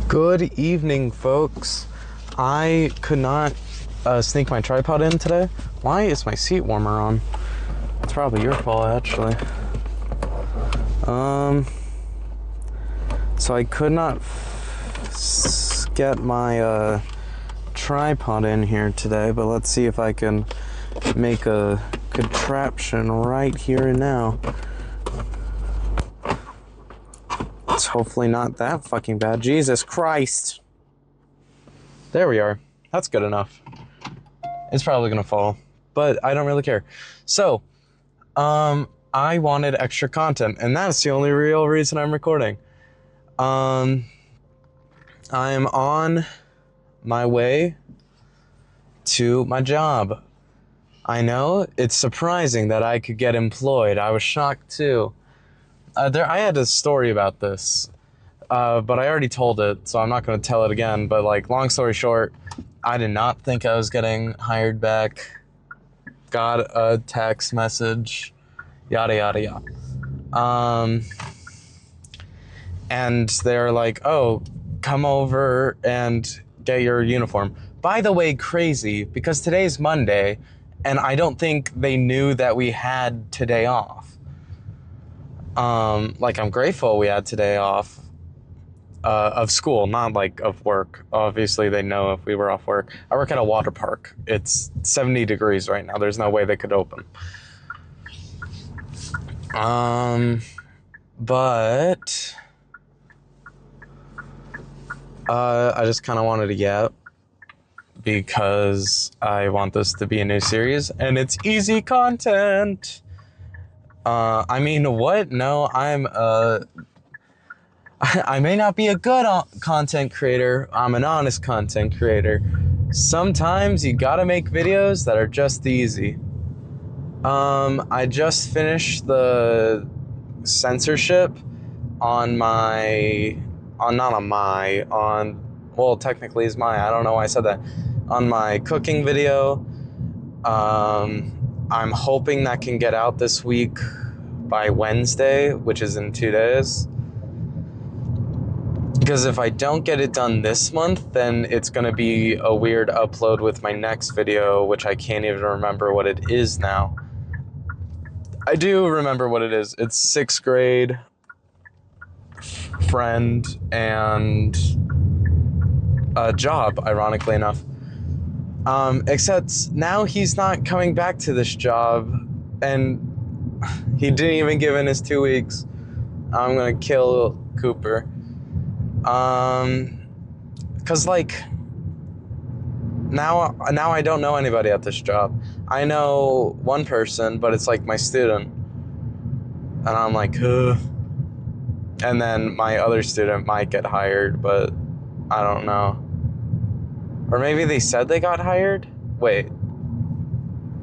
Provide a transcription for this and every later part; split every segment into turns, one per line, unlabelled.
Good evening, folks. I could not sneak my tripod in today. Why is my seat warmer on? It's probably your fault, actually. So I could not get my tripod in here today, but let's see if I can make a contraption right here and now. It's hopefully not that fucking bad. Jesus Christ. There we are. That's good enough. It's probably gonna fall, but I don't really care. So, I wanted extra content, and that's the only real reason I'm recording. I'm on my way to my job. I know, it's surprising that I could get employed. I was shocked too. I had a story about this, but I already told it, so I'm not going to tell it again. But like, long story short, I did not think I was getting hired back. Got a text message, yada yada yada. And they're like, "Oh, come over and get your uniform." By the way, crazy, because today's Monday, and I don't think they knew that we had today off. Like, I'm grateful we had today off of school, not like of work. Obviously, they know if we were off work. I work at a water park. It's 70 degrees right now. There's no way they could open. But I just kind of wanted to get because I want this to be a new series, and it's easy content. I mean, what? No, I may not be a good content creator. I'm an honest content creator. Sometimes you gotta make videos that are just easy. I just finished the censorship on well, technically it's I don't know why I said that. On my cooking video. I'm hoping that can get out this week by Wednesday, which is in 2 days. Because if I don't get it done this month, then it's going to be a weird upload with my next video, which I can't even remember what it is now. I do remember what it is. It's 6th grade friend and a job, ironically enough. Except now he's not coming back to this job, and he didn't even give in his 2 weeks. I'm gonna kill Cooper. Cause like, now I don't know anybody at this job. I know one person, but it's like my student. And I'm like, ugh. And then my other student might get hired, but I don't know. Or maybe they said they got hired? Wait.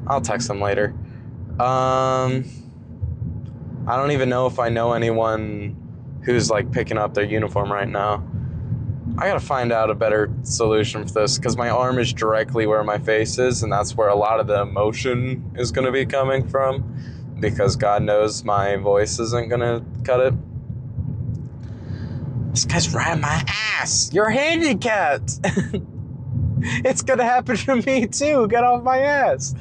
I'll text them later. I don't even know if I know anyone who's like picking up their uniform right now. I gotta find out a better solution for this, because my arm is directly where my face is, and that's where a lot of the emotion is gonna be coming from, because God knows my voice isn't gonna cut it. This guy's right in my ass! You're handicapped! It's gonna happen to me too. Get off my ass.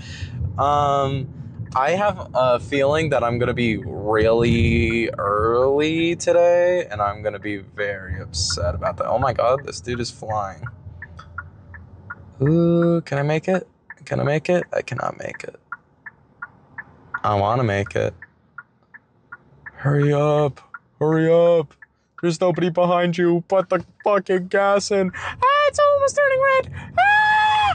I have a feeling that I'm gonna be really early today, and I'm gonna be very upset about that. Oh my god, this dude is flying. Ooh, can I make it? Can I make it? I cannot make it. I wanna make it. Hurry up. Hurry up. There's nobody behind you. Put the fucking gas in. Ah, it's almost turning red. Ah!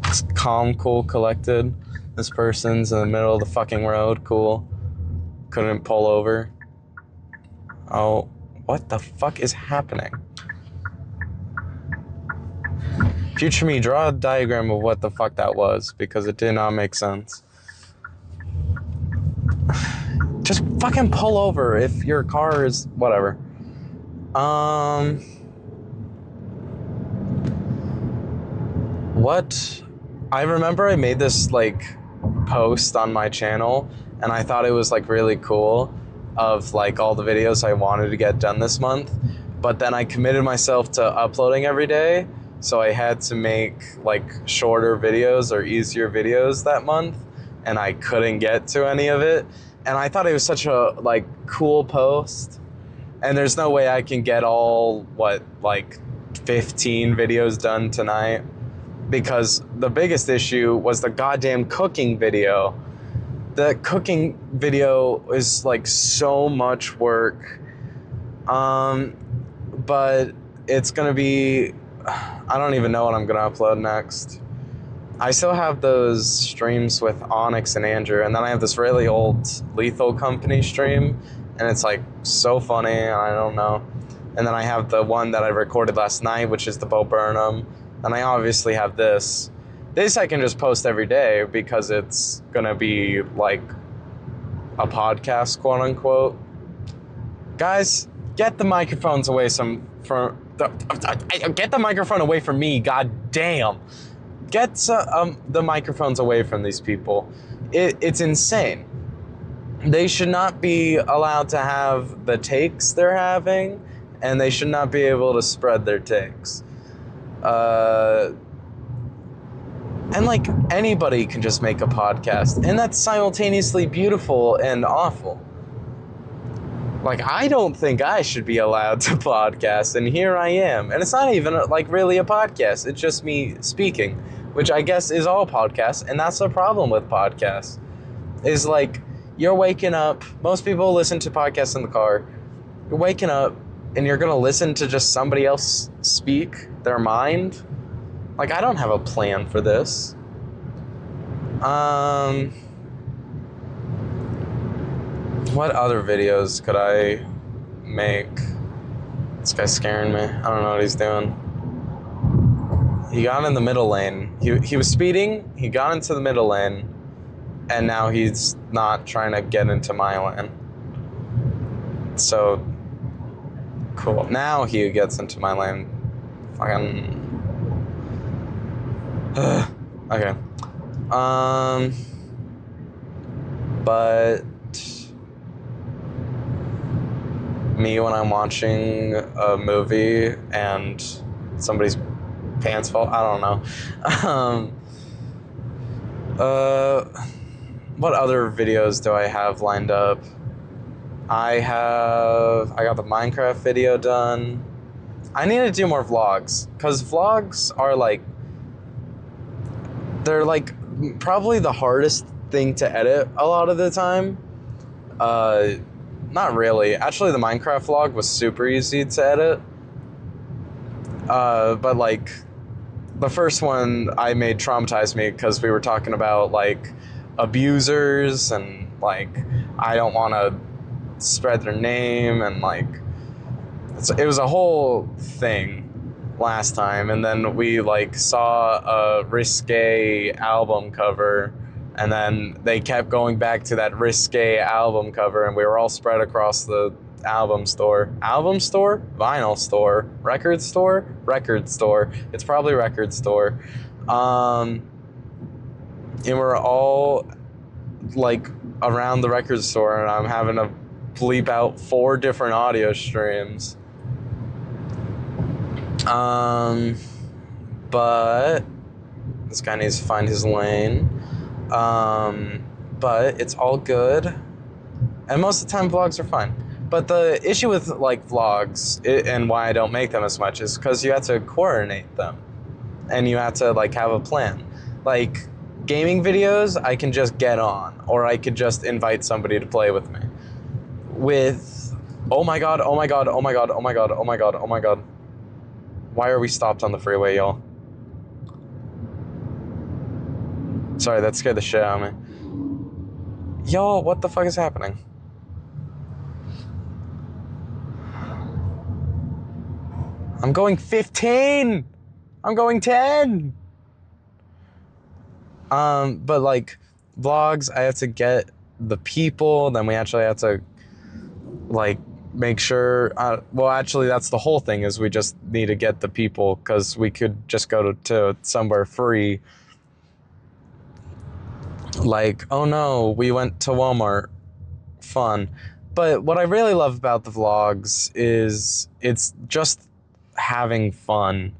It's calm, cool, collected. This person's in the middle of the fucking road. Cool. Couldn't pull over. Oh, what the fuck is happening? Future me, draw a diagram of what the fuck that was, because it did not make sense. Just fucking pull over if your car is whatever. What? I remember I made this like post on my channel, and I thought it was like really cool, of like all the videos I wanted to get done this month, but then I committed myself to uploading every day, so I had to make like shorter videos or easier videos that month, and I couldn't get to any of it. And I thought it was such a like cool post, and there's no way I can get all like 15 videos done tonight, because the biggest issue was the goddamn cooking video. The cooking video is like so much work, but it's gonna be, I don't even know what I'm gonna upload next. I still have those streams with Onyx and Andrew, and then I have this really old Lethal Company stream, and it's like so funny, I don't know. And then I have the one that I recorded last night, which is the Bo Burnham, and I obviously have this. This I can just post every day because it's gonna be like a podcast, quote unquote. Guys, get the microphones away get the microphone away from me, god damn. Get the microphones away from these people. It's insane. They should not be allowed to have the takes they're having, and they should not be able to spread their takes. And like anybody can just make a podcast, and that's simultaneously beautiful and awful. Like, I don't think I should be allowed to podcast, and here I am. And it's not even like really a podcast, it's just me speaking, which I guess is all podcasts. And that's the problem with podcasts, is like, you're waking up, most people listen to podcasts in the car, you're waking up and you're gonna listen to just somebody else speak their mind. Like, I don't have a plan for this. What other videos could I make? This guy's scaring me. I don't know what he's doing. He got in the middle lane. He was speeding, he got into the middle lane, and now he's not trying to get into my lane. So, cool. Now he gets into my lane. Fucking... okay. But me when I'm watching a movie and somebody's pants fall, I don't know. What other videos do I have lined up? I got the Minecraft video done. I need to do more vlogs, because vlogs are like, they're like probably the hardest thing to edit a lot of the time. Not really. Actually, the Minecraft vlog was super easy to edit. But like, the first one I made traumatized me because we were talking about like abusers, and like, I don't want to spread their name, and like, it was a whole thing last time. And then we like saw a risque album cover, and then they kept going back to that risque album cover, and we were all spread across the album store, vinyl store, record store, it's probably record store, and we're all like around the record store, and I'm having to bleep out 4 different audio streams. But this guy needs to find his lane. But it's all good, and most of the time vlogs are fine. But the issue with like vlogs, and why I don't make them as much, is because you have to coordinate them, and you have to like have a plan. Like gaming videos, I can just get on, or I could just invite somebody to play with me. With oh my god, why are we stopped on the freeway, y'all? Sorry, that scared the shit out of me. Y'all, what the fuck is happening? I'm going 15! I'm going 10! But like, vlogs, I have to get the people, then we actually have to, like, make sure, well, actually, that's the whole thing, is we just need to get the people, because we could just go to somewhere free. Like, oh no, we went to Walmart. Fun. But what I really love about the vlogs is it's just having fun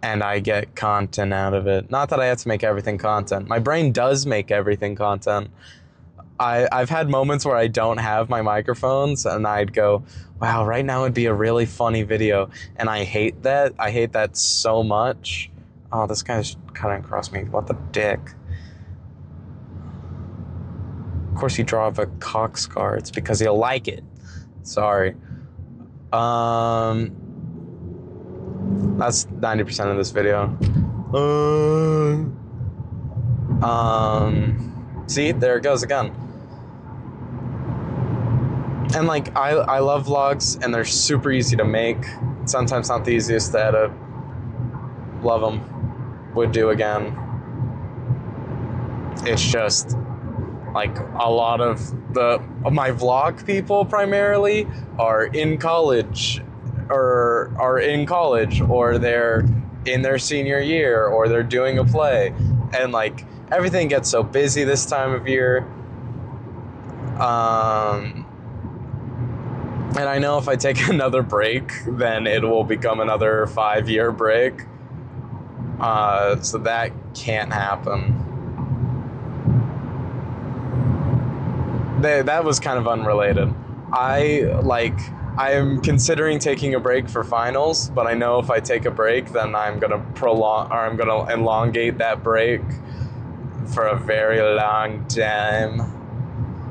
and I get content out of it. Not that I have to make everything content. My brain does make everything content. I've had moments where I don't have my microphones and I'd go, wow, right now would be a really funny video. And I hate that. I hate that so much. Oh, this guy's cutting across me. What the dick? Of course you draw a cock scar. It's because he'll like it. Sorry. That's 90% of this video. See, there it goes again. And like, I love vlogs, and they're super easy to make. Sometimes not the easiest to edit. Love them. Would do again. It's just like a lot of my vlog people primarily are in college, or they're in their senior year, or they're doing a play, and like everything gets so busy this time of year. And I know if I take another break, then it will become another 5-year break. So that can't happen. That was kind of unrelated. I am considering taking a break for finals, but I know if I take a break, then I'm gonna elongate that break for a very long time,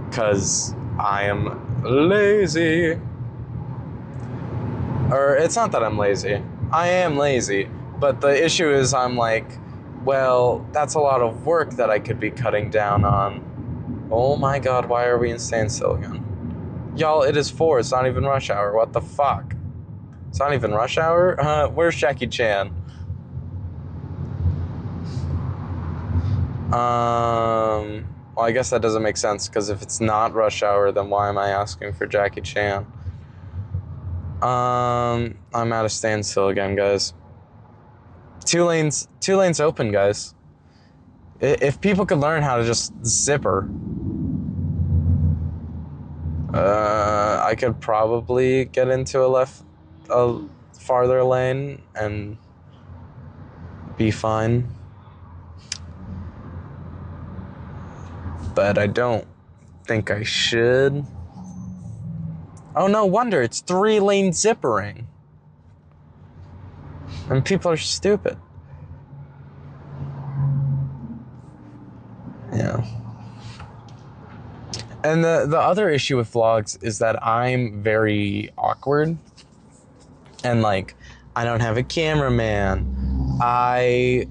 because I am lazy. Or it's not that I'm lazy. I am lazy, but the issue is I'm like, well, that's a lot of work that I could be cutting down on. Oh my god, why are we in standstill again? Y'all, it is 4. It's not even rush hour. What the fuck? It's not even rush hour? Where's Jackie Chan? Well, I guess that doesn't make sense, because if it's not rush hour, then why am I asking for Jackie Chan? I'm at a standstill again, guys. Two lanes open, guys. If people could learn how to just zipper, I could probably get into a farther lane and be fine. But I don't think I should. Oh, no wonder it's 3-lane zippering. And people are stupid. Yeah. And the other issue with vlogs is that I'm very awkward. And like, I don't have a cameraman. I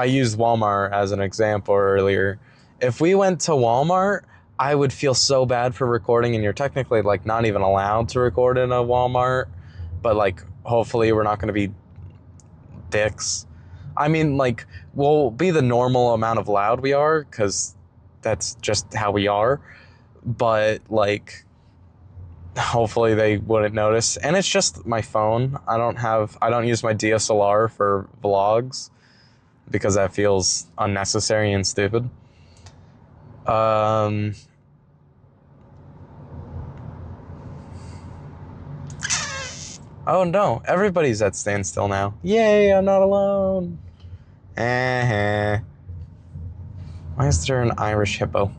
used Walmart as an example earlier. If we went to Walmart, I would feel so bad for recording, and you're technically like not even allowed to record in a Walmart, but like hopefully we're not going to be dicks. I mean, like, we'll be the normal amount of loud we are, because that's just how we are, but like hopefully they wouldn't notice. And it's just my phone. I don't use my DSLR for vlogs because that feels unnecessary and stupid. Oh no, everybody's at standstill now. Yay, I'm not alone. Why is there an Irish hippo?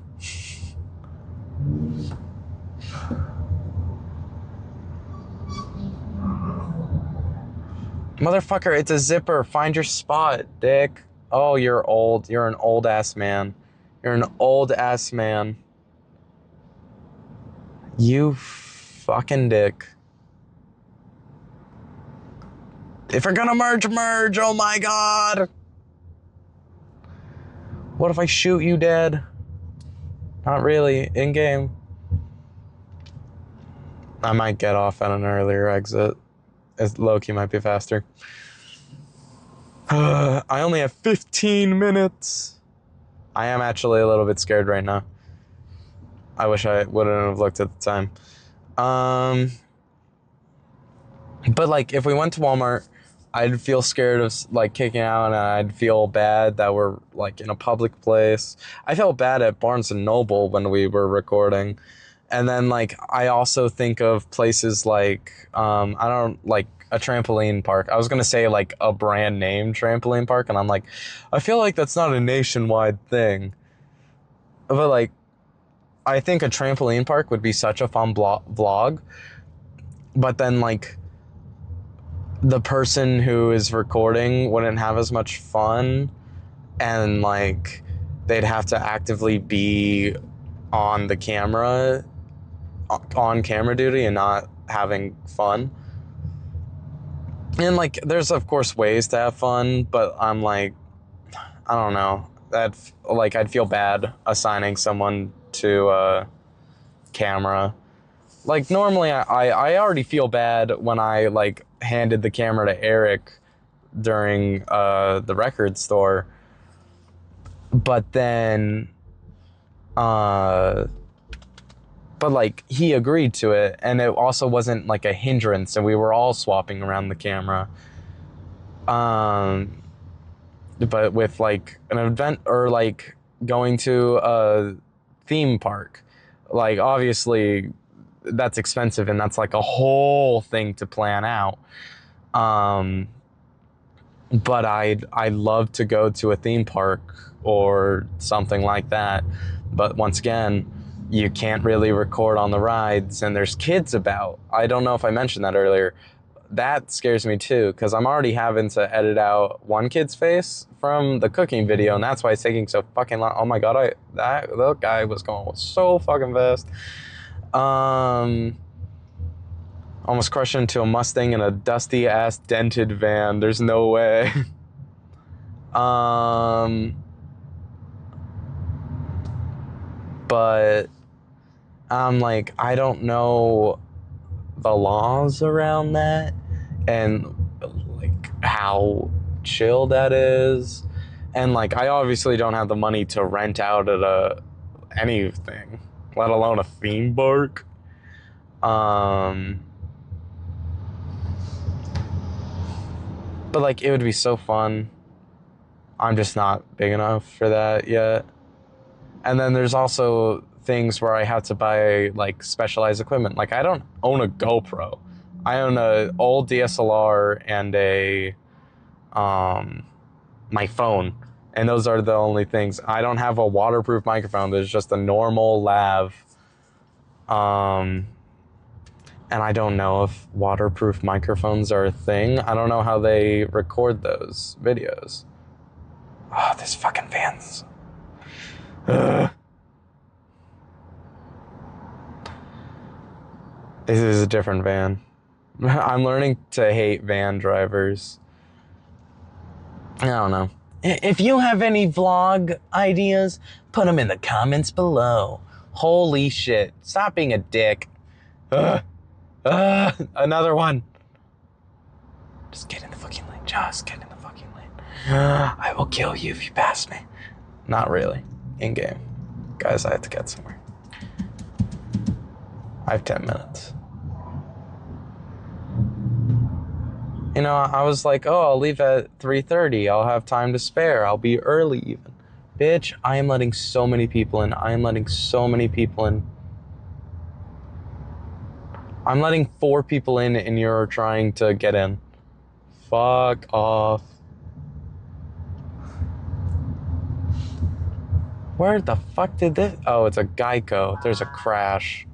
Motherfucker, it's a zipper. Find your spot, dick. Oh, you're old. You're an old ass man. You're an old ass man. You fucking dick. If you're gonna merge, merge. Oh my god. What if I shoot you dead? Not really. In game. I might get off at an earlier exit. Low-key might be faster. I only have 15 minutes. I am actually a little bit scared right now. I wish I wouldn't have looked at the time. But like, if we went to Walmart, I'd feel scared of like kicking out, and I'd feel bad that we're like in a public place. I felt bad at Barnes and Noble when we were recording, And then like I also think of places like I don't like a trampoline park. I was gonna say like a brand name trampoline park, and I'm like, I feel like that's not a nationwide thing. But like, I think a trampoline park would be such a fun vlog. But then like, the person who is recording wouldn't have as much fun, and like, they'd have to actively be on the camera, on camera duty, and not having fun. And like, there's of course ways to have fun, but I'm like, I don't know. That like I'd feel bad assigning someone to a camera. Like normally I already feel bad when I like handed the camera to Eric during the record store. But then but like he agreed to it, and it also wasn't like a hindrance, and we were all swapping around the camera. But with like an event or like going to a theme park, like obviously that's expensive, and that's like a whole thing to plan out. But I'd love to go to a theme park or something like that. But once again, you can't really record on the rides, and there's kids about. I don't know if I mentioned that earlier. That scares me too, because I'm already having to edit out one kid's face from the cooking video, and that's why it's taking so fucking long. Oh my god, that guy was going so fucking fast. Almost crushed into a Mustang in a dusty ass dented van. There's no way. But I'm like, I don't know the laws around that, and like how chill that is, and like I obviously don't have the money to rent out at anything, let alone a theme park. But like it would be so fun. I'm just not big enough for that yet. And then there's also things where I have to buy like specialized equipment. Like I don't own a GoPro. I own a old DSLR and my phone. And those are the only things. I don't have a waterproof microphone. There's just a normal lav. And I don't know if waterproof microphones are a thing. I don't know how they record those videos. Oh, this fucking van's... This is a different van. I'm learning to hate van drivers. I don't know. If you have any vlog ideas, put them in the comments below. Holy shit. Stop being a dick. Another one. Just get in the fucking lane. Just get in the fucking lane. I will kill you if you pass me. Not really. In game. Guys, I have to get somewhere. I have 10 minutes. You know, I was like, oh, I'll leave at 3:30. I'll have time to spare. I'll be early even. Bitch, I am letting so many people in. I am letting so many people in. I'm letting 4 people in, and you're trying to get in. Fuck off. Where the fuck did this? Oh, it's a Geico. There's a crash.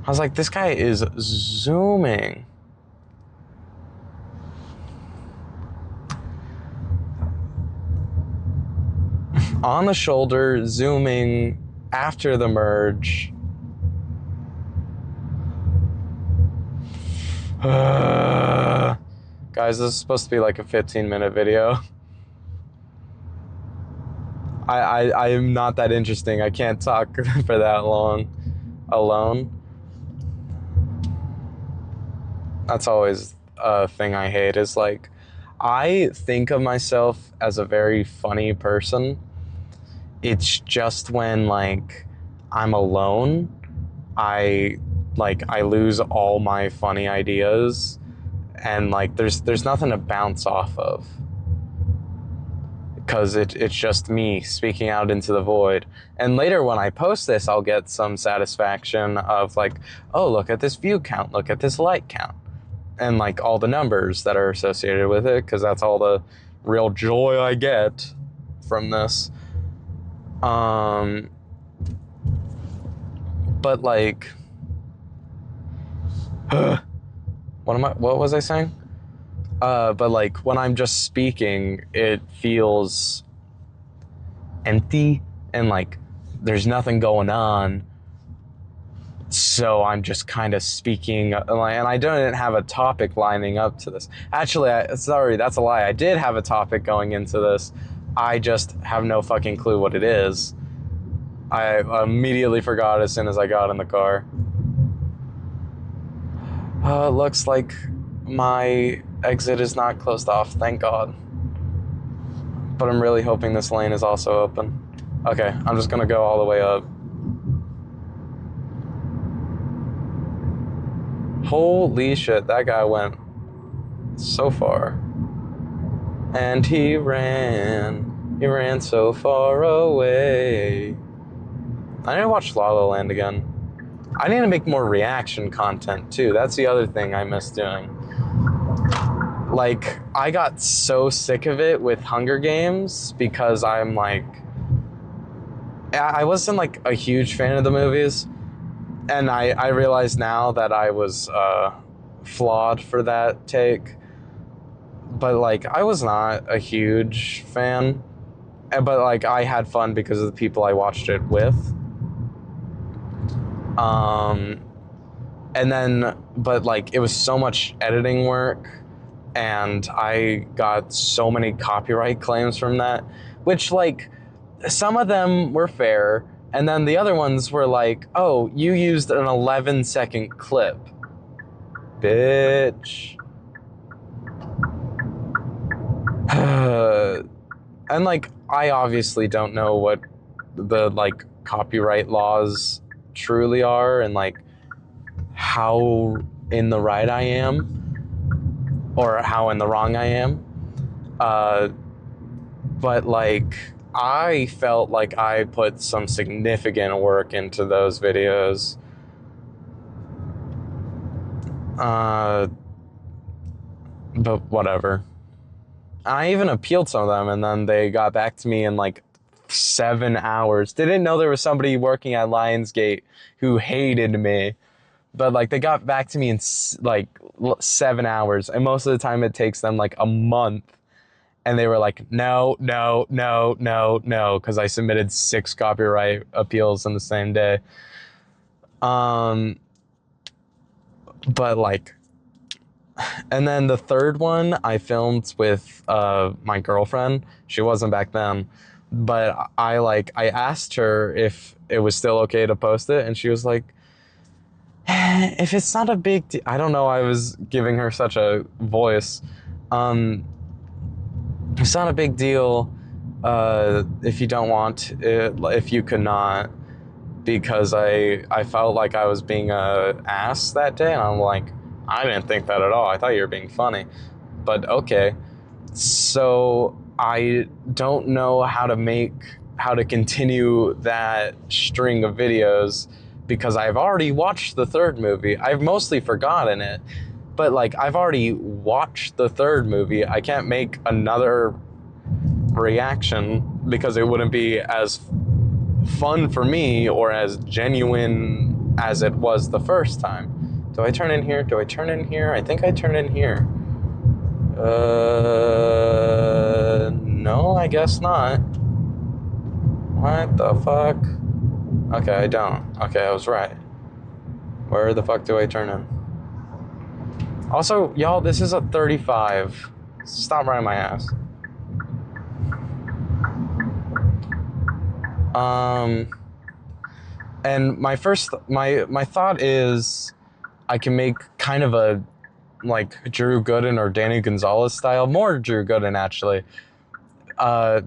I was like, this guy is zooming. On the shoulder, zooming after the merge. Guys, this is supposed to be like a 15-minute video. I am not that interesting. I can't talk for that long alone. That's always a thing I hate, is like, I think of myself as a very funny person. It's just when like I'm alone, I lose all my funny ideas, and like there's nothing to bounce off of. because it's just me speaking out into the void. And later when I post this, I'll get some satisfaction of like, oh, look at this view count, look at this like count, and like all the numbers that are associated with it, because that's all the real joy I get from this. But like, what was I saying? But like when I'm just speaking, it feels empty and like there's nothing going on. So I'm just kind of speaking, and I didn't have a topic lining up to this. Actually, sorry, that's a lie. I did have a topic going into this. I just have no fucking clue what it is. I immediately forgot as soon as I got in the car. It looks like my exit is not closed off, thank God. But I'm really hoping this lane is also open. Okay, I'm just gonna go all the way up. Holy shit, that guy went so far. And he ran so far away. I need to watch La La Land again. I need to make more reaction content too. That's the other thing I miss doing. Like, I got so sick of it with Hunger Games because I'm like, I wasn't like a huge fan of the movies. And I realize now that I was flawed for that take. But like, I was not a huge fan. But like, I had fun because of the people I watched it with. And then, but like, it was so much editing work, and I got so many copyright claims from that, which like, some of them were fair, and then the other ones were like, oh, you used an 11-second clip. Bitch. And like, I obviously don't know what the like copyright laws truly are, and like how in the right I am or how in the wrong I am. But like, I felt like I put some significant work into those videos. But whatever. I even appealed some of them, and then they got back to me in like 7 hours. They didn't know there was somebody working at Lionsgate who hated me. But like, they got back to me in like 7 hours, and most of the time it takes them like a month. And they were like, no, because I submitted 6 copyright appeals in the same day. But like, and then the third one I filmed with my girlfriend. She wasn't back then, but I asked her if it was still okay to post it, and she was like, if it's not a big deal. I don't know, I was giving her such a voice. It's not a big deal if you don't want it, if you could not, because I felt like I was being an ass that day, and I'm like, I didn't think that at all. I thought you were being funny, but okay. So I don't know how to continue that string of videos, because I've already watched the third movie. I've mostly forgotten it, but like, I've already watched the third movie. I can't make another reaction because it wouldn't be as fun for me or as genuine as it was the first time. Do I turn in here? Do I turn in here? I think I turn in here. No, I guess not. What the fuck? Okay, I don't. Okay, I was right. Where the fuck do I turn in? Also, y'all, this is a 35. Stop riding my ass. And my thought is, I can make kind of a like Drew Gooden or Danny Gonzalez style, more Drew Gooden actually,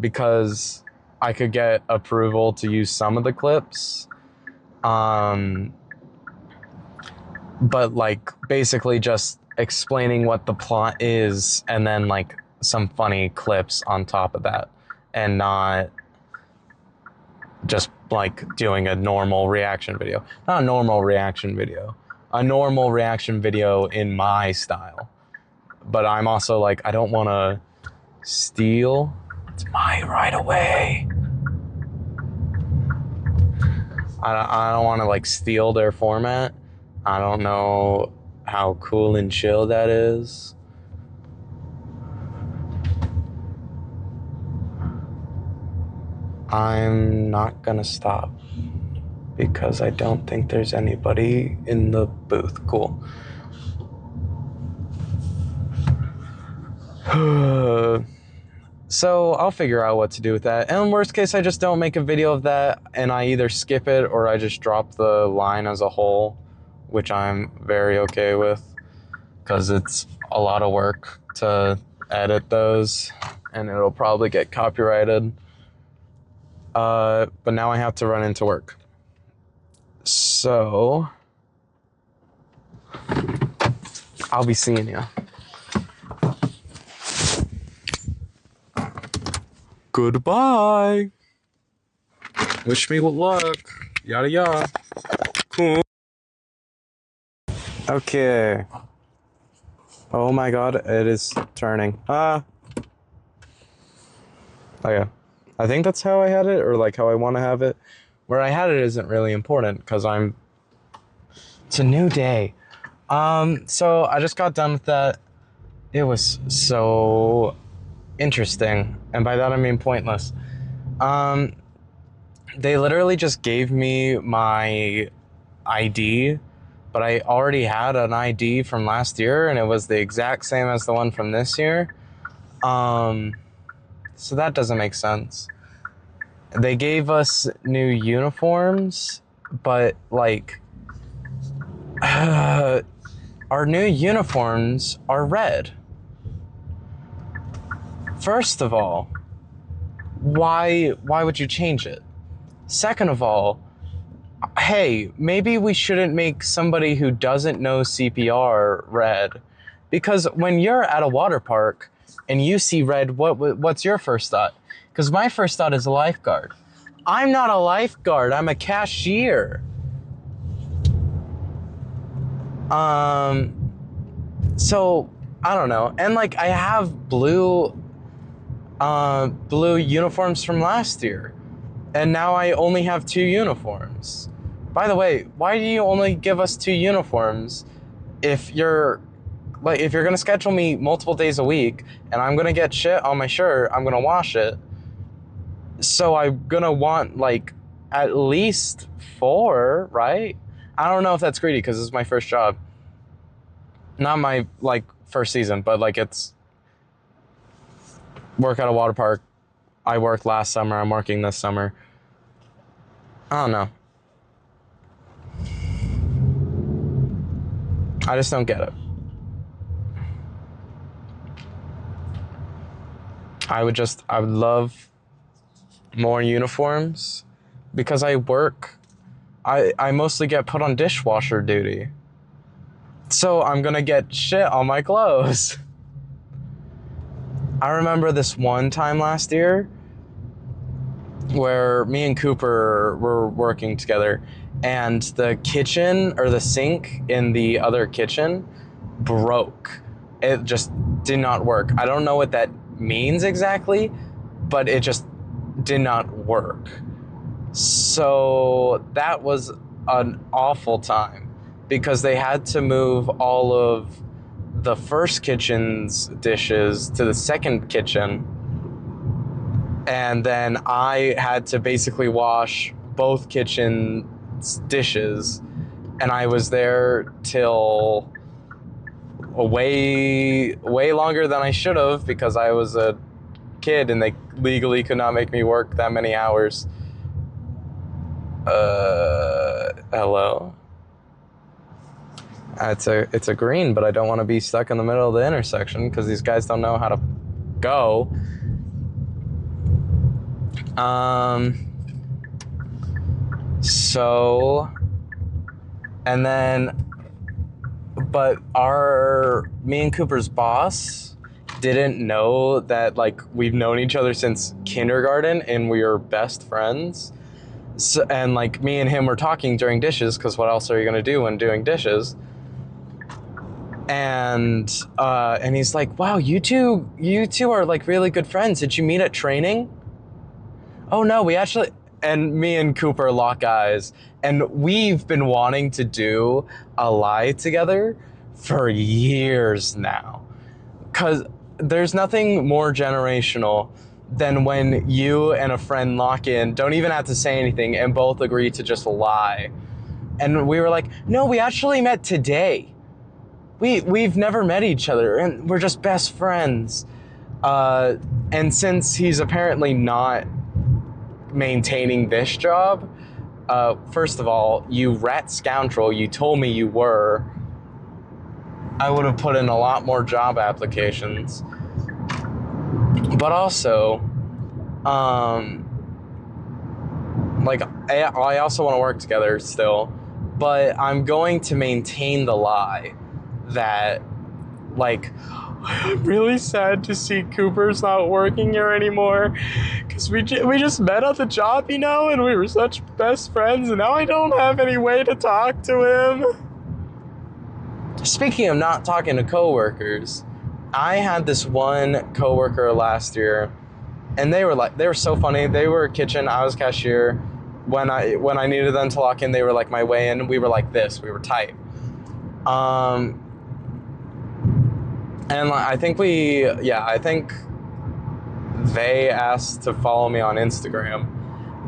because I could get approval to use some of the clips, but like basically just explaining what the plot is, and then like some funny clips on top of that, and not just like doing a normal reaction video. Not a normal reaction video. A normal reaction video in my style. But I'm also like, I don't want to steal. It's my right away. I don't want to like steal their format. I don't know how cool and chill that is. I'm not gonna stop because I don't think there's anybody in the booth. Cool. So I'll figure out what to do with that. And in worst case, I just don't make a video of that and I either skip it or I just drop the line as a whole, which I'm very okay with because it's a lot of work to edit those and it'll probably get copyrighted. But now I have to run into work. So I'll be seeing you. Goodbye. Wish me luck. Yada yada. Cool. Okay. Oh my god, it is turning. Oh yeah. I think that's how I had it, or like how I want to have it. Where I had it isn't really important because it's a new day. So I just got done with that. It was so interesting, and by that I mean pointless. They literally just gave me my ID, but I already had an ID from last year, and it was the exact same as the one from this year. So that doesn't make sense. They gave us new uniforms, but like, our new uniforms are red. First of all, why would you change it? Second of all, hey, maybe we shouldn't make somebody who doesn't know CPR red, because when you're at a water park and you see red, what's your first thought? Because my first thought is a lifeguard. I'm not a lifeguard, I'm a cashier. So I don't know. And like I have blue uniforms from last year. And now I only have 2 uniforms. By the way, why do you only give us 2 uniforms if you're gonna schedule me multiple days a week and I'm gonna get shit on my shirt, I'm gonna wash it. So I'm gonna want like at least 4, right? I don't know if that's greedy because this is my first job. Not my like first season, but like it's work at a water park. I worked last summer, I'm working this summer. I don't know. I just don't get it. I would love more uniforms because I mostly get put on dishwasher duty. So I'm gonna get shit on my clothes. I remember this one time last year where me and Cooper were working together and the kitchen or the sink in the other kitchen broke. It just did not work. I don't know what that means exactly, but it just did not work. So that was an awful time because they had to move all of the first kitchen's dishes to the second kitchen. And then I had to basically wash both kitchen's dishes. And I was there till way longer than I should have because I was a kid and they legally could not make me work that many hours. Hello? It's a green, but I don't want to be stuck in the middle of the intersection because these guys don't know how to go. So, and then, but me and Cooper's boss, didn't know that like we've known each other since kindergarten and we are best friends. So, and like me and him were talking during dishes, because what else are you gonna do when doing dishes? And he's like, wow, you two are like really good friends. Did you meet at training? Oh no, we actually, and me and Cooper lock eyes, and we've been wanting to do a lie together for years now. Because there's nothing more generational than when you and a friend lock in, don't even have to say anything, and both agree to just lie. And we were like, no, we actually met today. We've never met each other, and we're just best friends. And since he's apparently not maintaining this job, first of all, you rat scoundrel, you told me you were. I would have put in a lot more job applications. But also, like, I also want to work together still, but I'm going to maintain the lie that, like, I'm really sad to see Cooper's not working here anymore, because we just met at the job, you know, and we were such best friends, and now I don't have any way to talk to him. Speaking of not talking to coworkers, I had this one coworker last year, and they were so funny. They were kitchen, I was cashier. When I needed them to lock in, they were like my way in. We were like this. We were tight. And I think they asked to follow me on Instagram,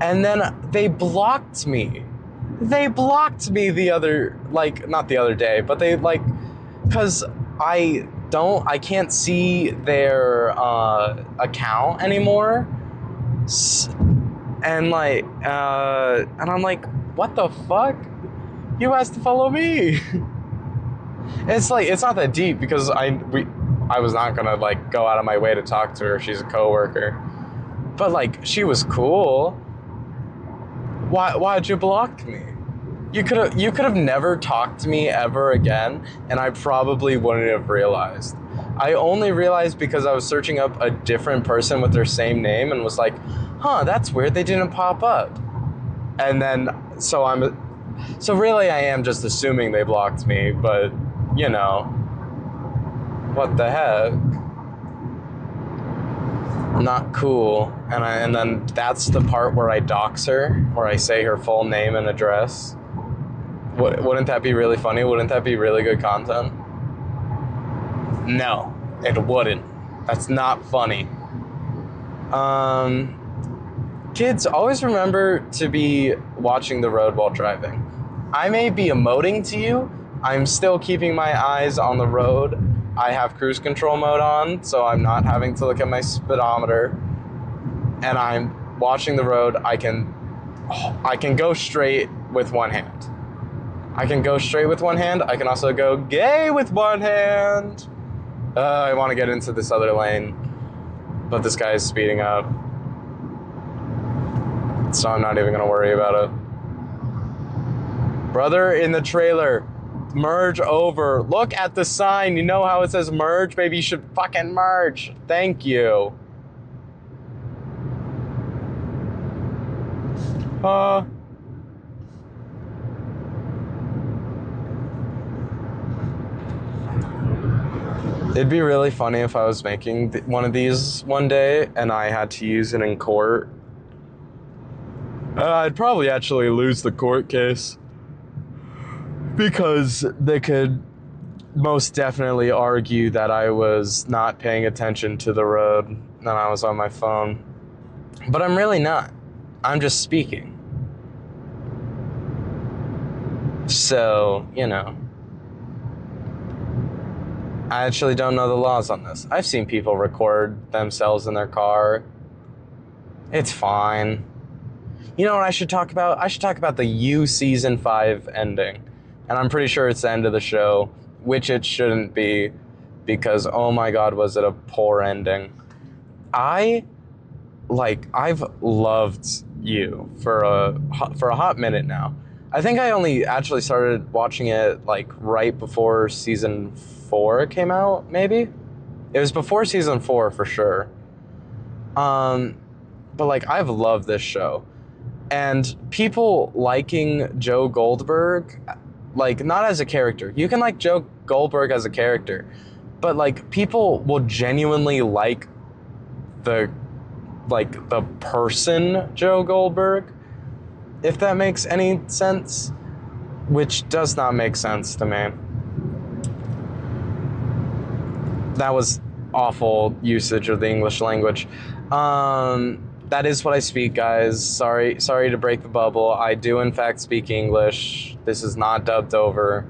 and then they blocked me. They blocked me not the other day, but they because I can't see their account anymore. And I'm like, what the fuck? You asked to follow me. It's not that deep, because I was not gonna go out of my way to talk to her. She's a coworker, but she was cool. Why'd you block me? You could have never talked to me ever again, and I probably wouldn't have realized. I only realized because I was searching up a different person with their same name and was like, huh, that's weird, they didn't pop up. And then so really I am just assuming they blocked me, but you know, what the heck? Not cool. And then that's the part where I dox her, where I say her full name and address. Wouldn't that be really funny? Wouldn't that be really good content? No, it wouldn't. That's not funny. Kids, always remember to be watching the road while driving. I may be emoting to you. I'm still keeping my eyes on the road. I have cruise control mode on, so I'm not having to look at my speedometer. And I'm watching the road. I can go straight with one hand. I can go straight with one hand. I can also go gay with one hand. I want to get into this other lane, but this guy is speeding up, so I'm not even going to worry about it. Brother in the trailer, merge over. Look at the sign. You know how it says merge? Maybe you should fucking merge. Thank you. It'd be really funny if I was making one of these one day and I had to use it in court. I'd probably actually lose the court case, because they could most definitely argue that I was not paying attention to the road and I was on my phone. But I'm really not. I'm just speaking. So, you know. I actually don't know the laws on this. I've seen people record themselves in their car. It's fine. You know what I should talk about? I should talk about the You Season 5 ending. And I'm pretty sure it's the end of the show, which it shouldn't be, because oh my god, was it a poor ending. I've loved You for a hot minute now. I think I only actually started watching it right before season 4 came out, maybe? It was before season 4 for sure. But like I've loved this show. And people liking Joe Goldberg, like not as a character. You can like Joe Goldberg as a character, but like people will genuinely like the person Joe Goldberg, if that makes any sense, which does not make sense to me. That was awful usage of the English language. That is what I speak, guys. Sorry to break the bubble. I do in fact speak English. This is not dubbed over.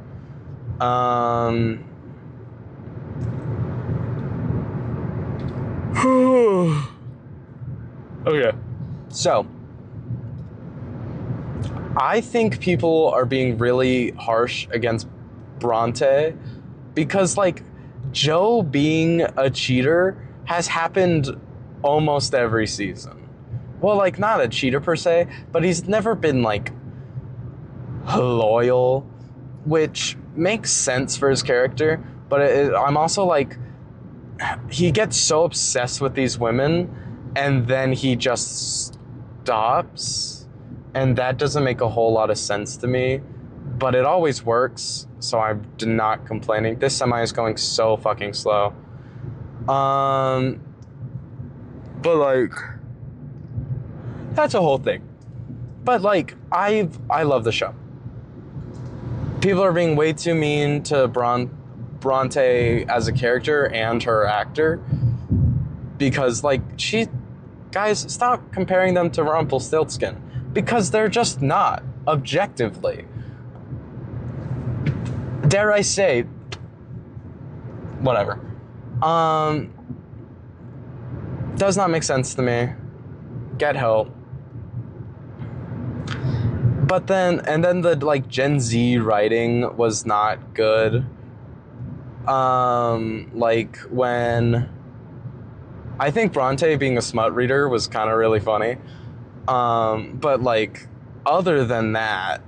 Okay. So, I think people are being really harsh against Bronte because, like, Joe being a cheater has happened almost every season. Well, like, not a cheater per se, but he's never been, like, loyal, which makes sense for his character. But I'm also, like, he gets so obsessed with these women, and then he just stops, and that doesn't make a whole lot of sense to me. But it always works, so I'm not complaining. This semi is going so fucking slow. But, like, that's a whole thing. But, like, I love the show. People are being way too mean to Bronte as a character and her actor. Because, like, guys, stop comparing them to Rumpelstiltskin. Because they're just not, objectively. Dare I say, whatever. Does not make sense to me. Get help. But then the like Gen Z writing was not good. Like when I think Bronte being a smut reader was kind of really funny. But like other than that,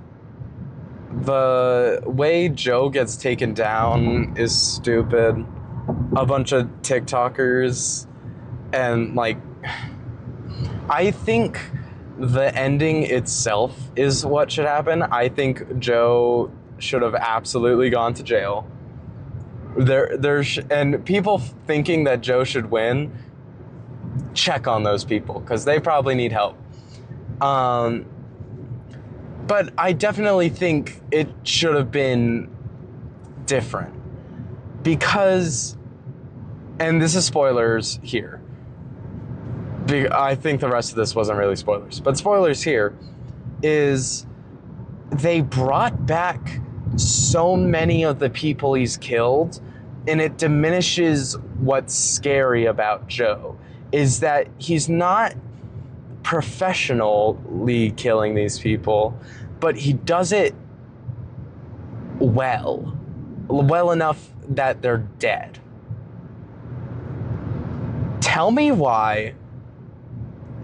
the way Joe gets taken down is stupid. A bunch of TikTokers and like I think the ending itself is what should happen. I think Joe should have absolutely gone to jail. And people thinking that Joe should win, check on those people because they probably need help. But I definitely think it should have been different because, and this is spoilers here. I think the rest of this wasn't really spoilers, but spoilers here is they brought back so many of the people he's killed, and it diminishes what's scary about Joe is that he's not professionally killing these people, but he does it well enough that they're dead. Tell me why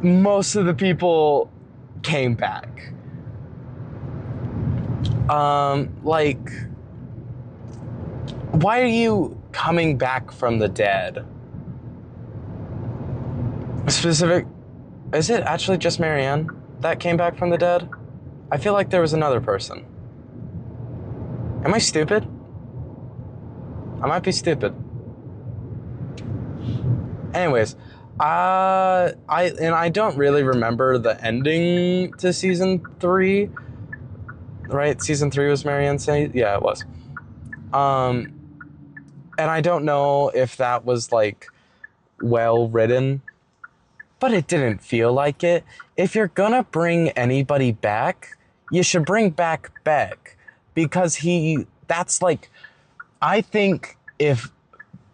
most of the people came back. Like, why are you coming back from the dead? Is it actually just Marianne that came back from the dead? I feel like there was another person. Am I stupid? I might be stupid. Anyways, I don't really remember the ending to season 3. Right? Season 3 was Marianne saying? Yeah, it was. And I don't know if that was like well written, but it didn't feel like it. If you're gonna bring anybody back, you should bring back Beck because that's like, I think if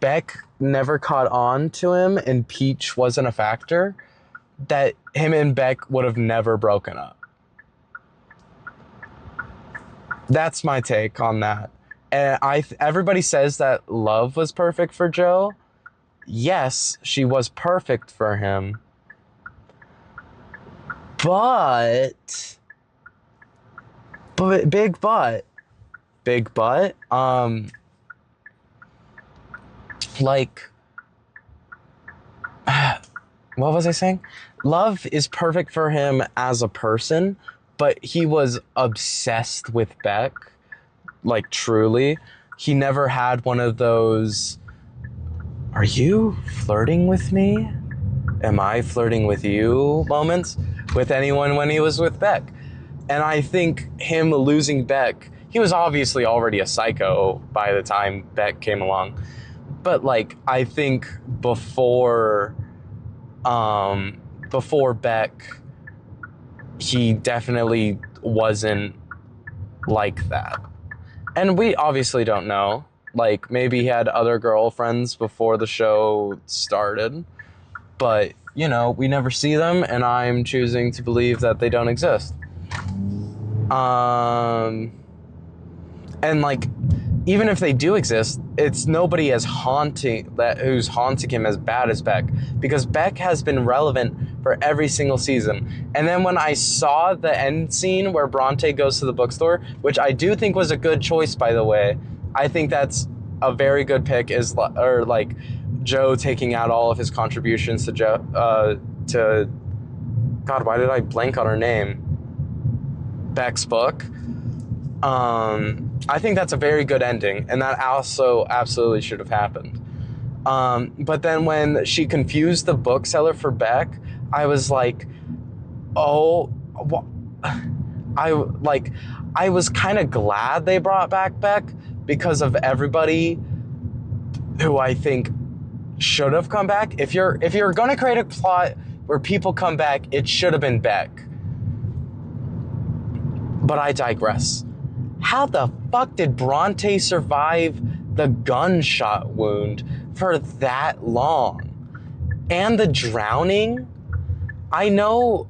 Beck never caught on to him and Peach wasn't a factor, that him and Beck would have never broken up. That's my take on that. And everybody says that love was perfect for Joe. Yes, she was perfect for him. But big but, like, what was I saying? Love is perfect for him as a person, but he was obsessed with Beck, like truly. He never had one of those, are you flirting with me? Am I flirting with you moments with anyone when he was with Beck. And I think him losing Beck, he was obviously already a psycho by the time Beck came along. But like, I think before Beck, he definitely wasn't like that. And we obviously don't know. Like, maybe he had other girlfriends before the show started. But, you know, we never see them, and I'm choosing to believe that they don't exist. And like, even if they do exist, it's nobody as who's haunting him as bad as Beck, because Beck has been relevant for every single season. And then when I saw the end scene where Bronte goes to the bookstore, which I do think was a good choice, by the way, I think that's a very good pick, or like Joe taking out all of his contributions to God, why did I blank on her name? Beck's book. I think that's a very good ending, and that also absolutely should have happened. But then when she confused the bookseller for Beck, I was like, oh, I was kind of glad they brought back Beck because of everybody who I think should have come back. If you're going to create a plot where people come back, it should have been Beck. But I digress. How the fuck did Bronte survive the gunshot wound for that long? And the drowning? I know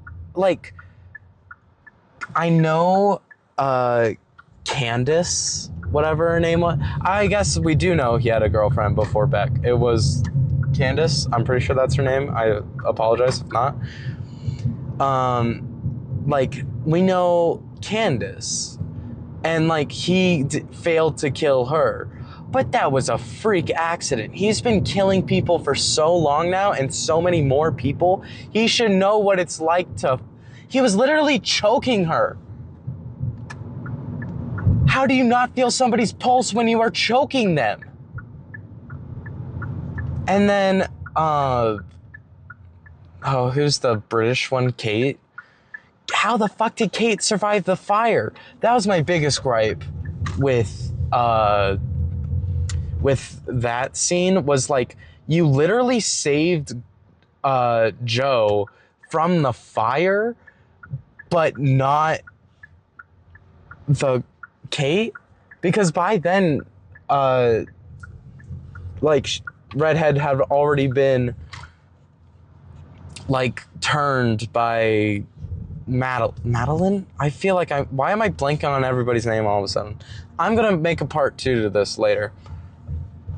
Candace, whatever her name was. I guess we do know he had a girlfriend before Beck. It was Candace. I'm pretty sure that's her name. I apologize if not. We know Candace. And like, he failed to kill her. But that was a freak accident. He's been killing people for so long now, and so many more people. He should know what it's like to... He was literally choking her. How do you not feel somebody's pulse when you are choking them? And then, who's the British one? Kate? How the fuck did Kate survive the fire? That was my biggest gripe with that scene, was like, you literally saved Joe from the fire, but not the Kate, because by then Redhead had already been like turned by Madeline? I feel like why am I blanking on everybody's name all of a sudden? I'm gonna make a part 2 to this later.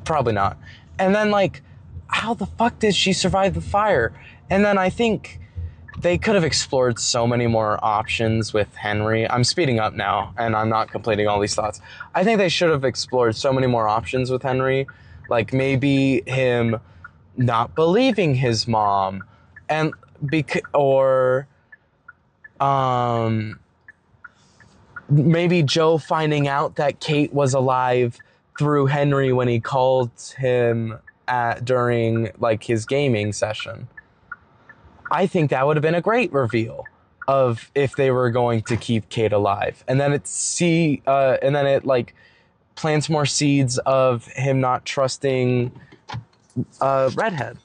Probably not. And then like, how the fuck did she survive the fire? And then I think they could have explored so many more options with Henry. I'm speeding up now, and I'm not completing all these thoughts. I think they should have explored so many more options with Henry. Like, maybe him not believing his mom, and maybe Joe finding out that Kate was alive through Henry when he called him during like his gaming session. I think that would have been a great reveal of if they were going to keep Kate alive. And then it like plants more seeds of him not trusting Redhead.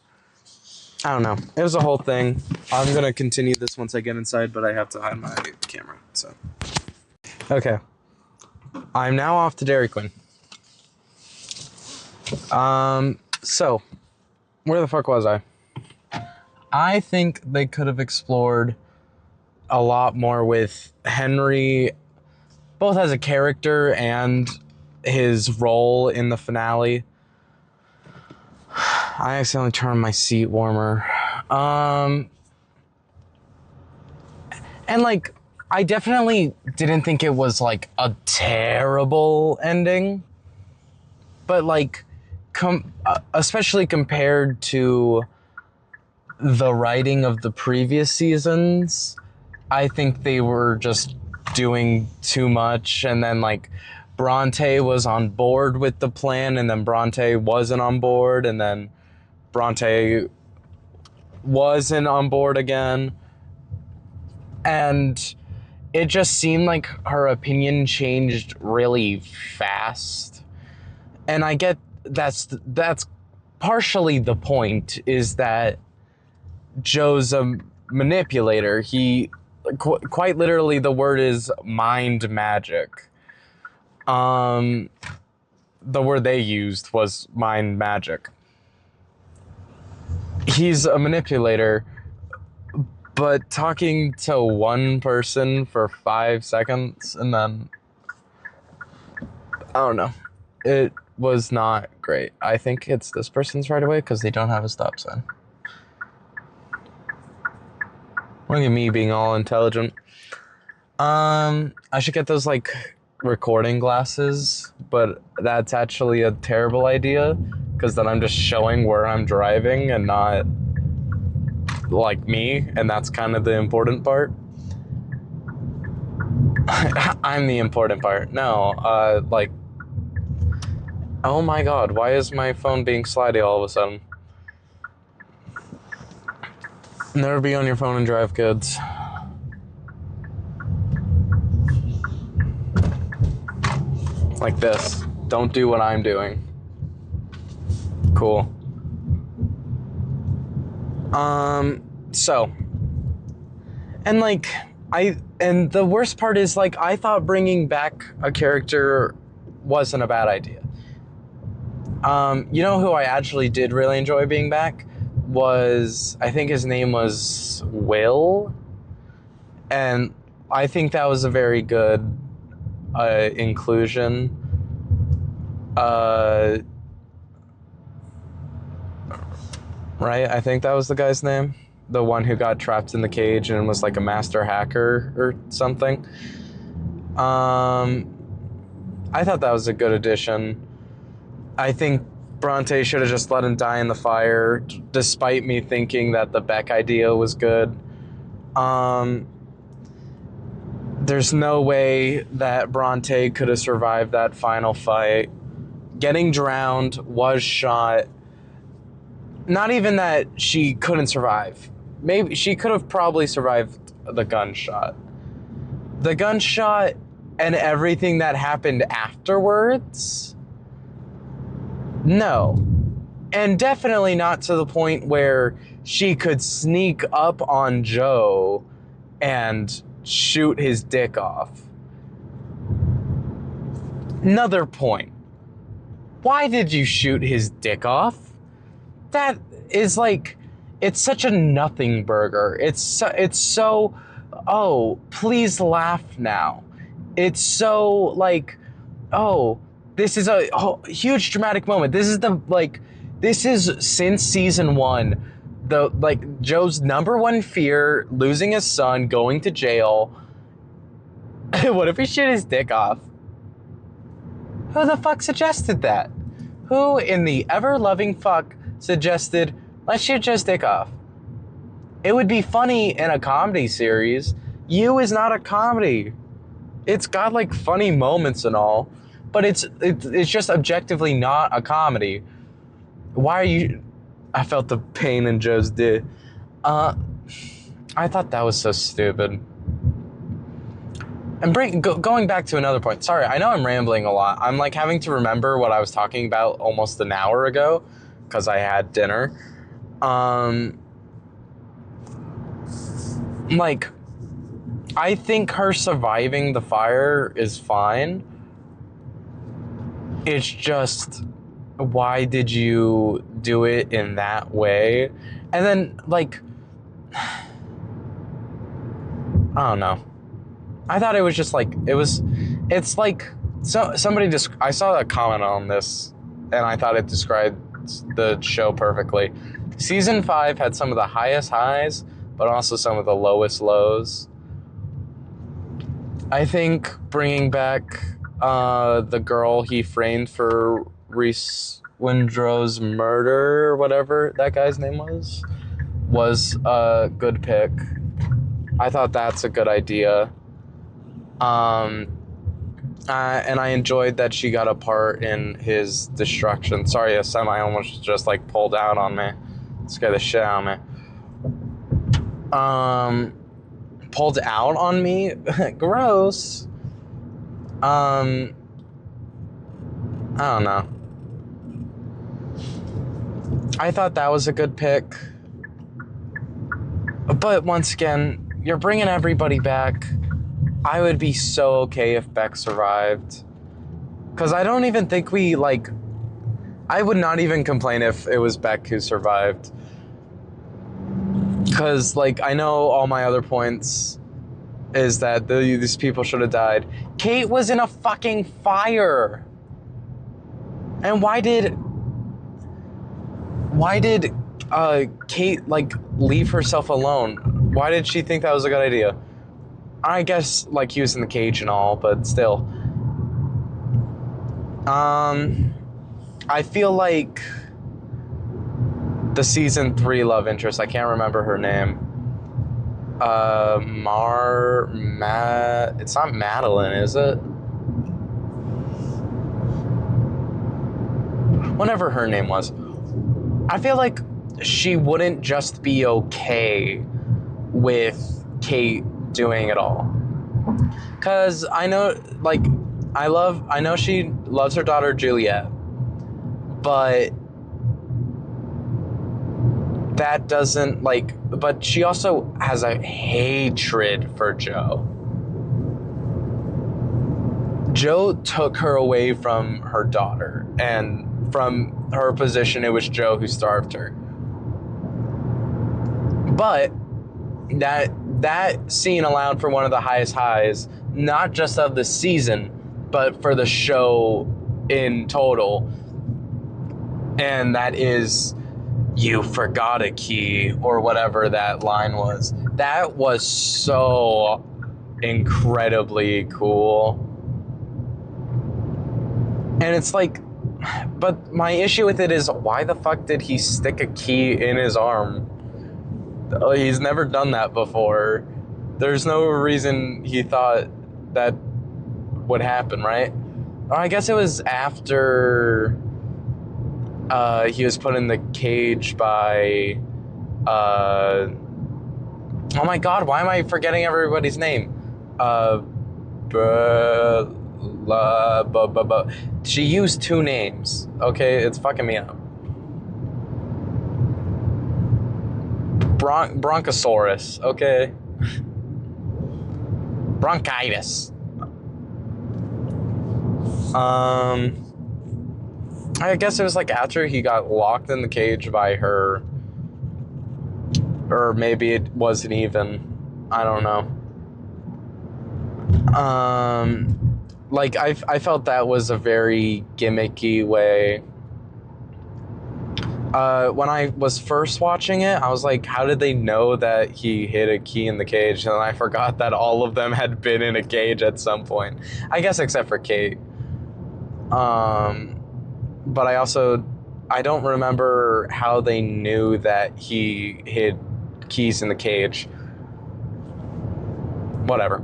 I don't know. It was a whole thing. I'm going to continue this once I get inside, but I have to hide my camera. So, okay. I'm now off to Dairy Queen. So, where the fuck was I? I think they could have explored a lot more with Henry, both as a character and his role in the finale. I accidentally turned my seat warmer. And like, I definitely didn't think it was like a terrible ending, but like, especially compared to the writing of the previous seasons. I think they were just doing too much, and then like Bronte was on board with the plan, and then Bronte wasn't on board, and then Bronte wasn't on board again. And it just seemed like her opinion changed really fast. And I get that's partially the point, is that Joe's a manipulator. He quite literally, the word is mind magic. The word they used was mind magic. He's a manipulator, but talking to one person for 5 seconds and then, I don't know, it was not great. I think it's this person's right away because they don't have a stop sign. Look at me being all intelligent. I should get those like recording glasses, but that's actually a terrible idea because then I'm just showing where I'm driving and not like me, and that's kind of the important part. I'm the important part. No, like, oh my god, why is my phone being slidey all of a sudden? Never be on your phone and drive, kids. Like this. Don't do what I'm doing. Cool. So. And like, and the worst part is, like, I thought bringing back a character wasn't a bad idea. You know who I actually did really enjoy being back? Was, I think his name was Will. And I think that was a very good inclusion. Right? I think that was the guy's name. The one who got trapped in the cage and was like a master hacker or something. I thought that was a good addition. I think Bronte should have just let him die in the fire, despite me thinking that the Beck idea was good. There's no way that Bronte could have survived that final fight. Getting drowned, was shot. Not even that she couldn't survive. Maybe she could have probably survived the gunshot. The gunshot and everything that happened afterwards? No. And definitely not to the point where she could sneak up on Joe and shoot his dick off. Another point. Why did you shoot his dick off? That is like, it's such a nothing burger. It's so, oh, please laugh now. It's so like, oh, this is a huge dramatic moment. This is since season 1, the like Joe's number one fear, losing his son, going to jail. What if he shit his dick off? Who the fuck suggested that? Who in the ever-loving fuck suggested, let's shoot Joe's dick off? It would be funny in a comedy series. You is not a comedy. It's got like funny moments and all, but it's just objectively not a comedy. Why are you... I felt the pain in Joe's dick. I thought that was so stupid. And going back to another point. Sorry, I know I'm rambling a lot. I'm like having to remember what I was talking about almost an hour ago because I had dinner. Like, I think her surviving the fire is fine. It's just, why did you do it in that way? And then, like, I don't know. I thought it was just like, it's like, so somebody just, I saw a comment on this and I thought it described the show perfectly. Season 5 had some of the highest highs, but also some of the lowest lows. I think bringing back the girl he framed for Reese Windrow's murder, or whatever that guy's name was was a good pick. I thought that's a good idea. And I enjoyed that she got a part in his destruction. Sorry, a semi almost just like pulled out on me. Scared the shit out of me. Pulled out on me? Gross. I don't know. I thought that was a good pick. But once again, you're bringing everybody back. I would be so okay if Beck survived. Because I don't even think I would not even complain if it was Beck who survived. Because, I know all my other points is that these people should have died. Kate was in a fucking fire. And why did Kate, leave herself alone? Why did she think that was a good idea? I guess, he was in the cage and all, but still. I feel like the season 3 love interest, I can't remember her name. It's not Madeline, is it? Whatever her name was. I feel like she wouldn't just be okay with Kate doing it all. Cause I know, I know she loves her daughter Juliet, but that doesn't, but she also has a hatred for Joe. Joe took her away from her daughter, and from her position, it was Joe who starved her. But that scene allowed for one of the highest highs, not just of the season, but for the show in total. And that is, "You forgot a key," or whatever that line was. That was so incredibly cool. And it's but my issue with it is, why the fuck did he stick a key in his arm? He's never done that before. There's no reason he thought that would happen, right? I guess it was after he was put in the cage by... oh my god, why am I forgetting everybody's name? She used 2 names, okay? It's fucking me up. Bronchosaurus, okay? Bronchitis. I guess it was after he got locked in the cage by her. Or maybe it wasn't even. I don't know. I felt that was a very gimmicky way. When I was first watching it, I was like, how did they know that he hid a key in the cage? And I forgot that all of them had been in a cage at some point. I guess except for Kate. But I don't remember how they knew that he hid keys in the cage. Whatever.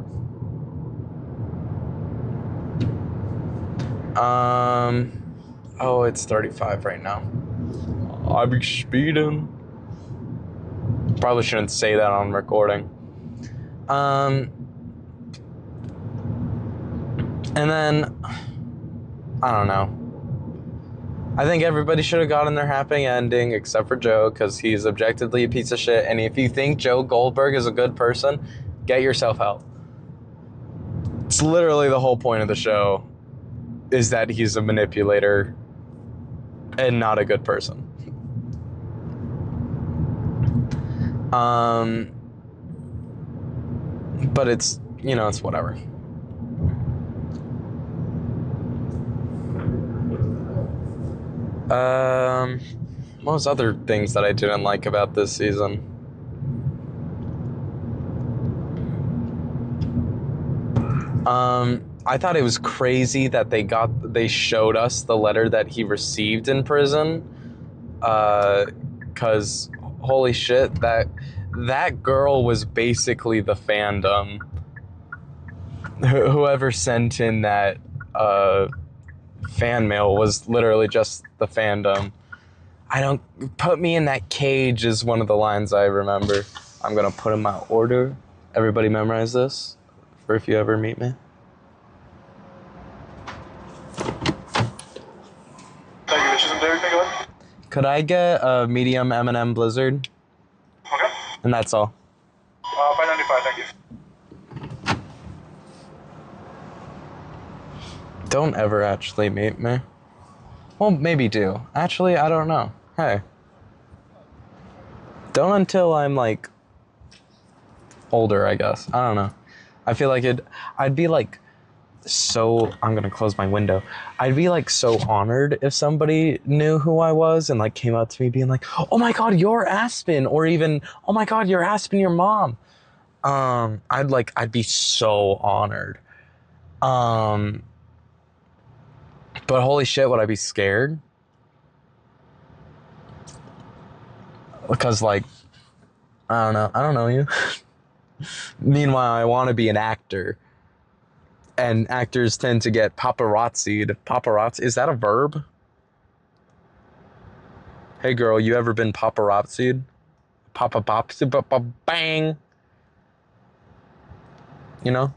Oh, it's 35 right now. I be speeding. Probably shouldn't say that on recording. And then, I don't know. I think everybody should have gotten their happy ending except for Joe, because he's objectively a piece of shit. And if you think Joe Goldberg is a good person, get yourself help. It's literally the whole point of the show, is that he's a manipulator and not a good person. But it's, it's whatever. What was other things that I didn't like about this season? I thought it was crazy that they showed us the letter that he received in prison. 'Cause holy shit, that girl was basically the fandom. Whoever sent in that fan mail was literally just the fandom. I don't put me in that cage is one of the lines I remember. I'm gonna put in my order. Everybody memorize this for if you ever meet me. Could I get a medium M&M Blizzard?
Okay.
And that's all.
$5.95, thank you.
Don't ever actually meet me. Well, maybe do. Actually, I don't know. Hey. Don't until I'm, like, older, I guess. I don't know. I feel like I'd be, like, so... I'm gonna close my window. I'd be, like, so honored if somebody knew who I was and, like, came up to me being like, oh my god, you're Aspen! Or even, oh my god, you're Aspen, your mom! I'd be so honored. But holy shit, would I be scared? Because, like, I don't know you. Meanwhile, I want to be an actor. And actors tend to get paparazzi'd. Paparazzi, is that a verb? Hey girl, you ever been paparazzi'd? Bang. You know?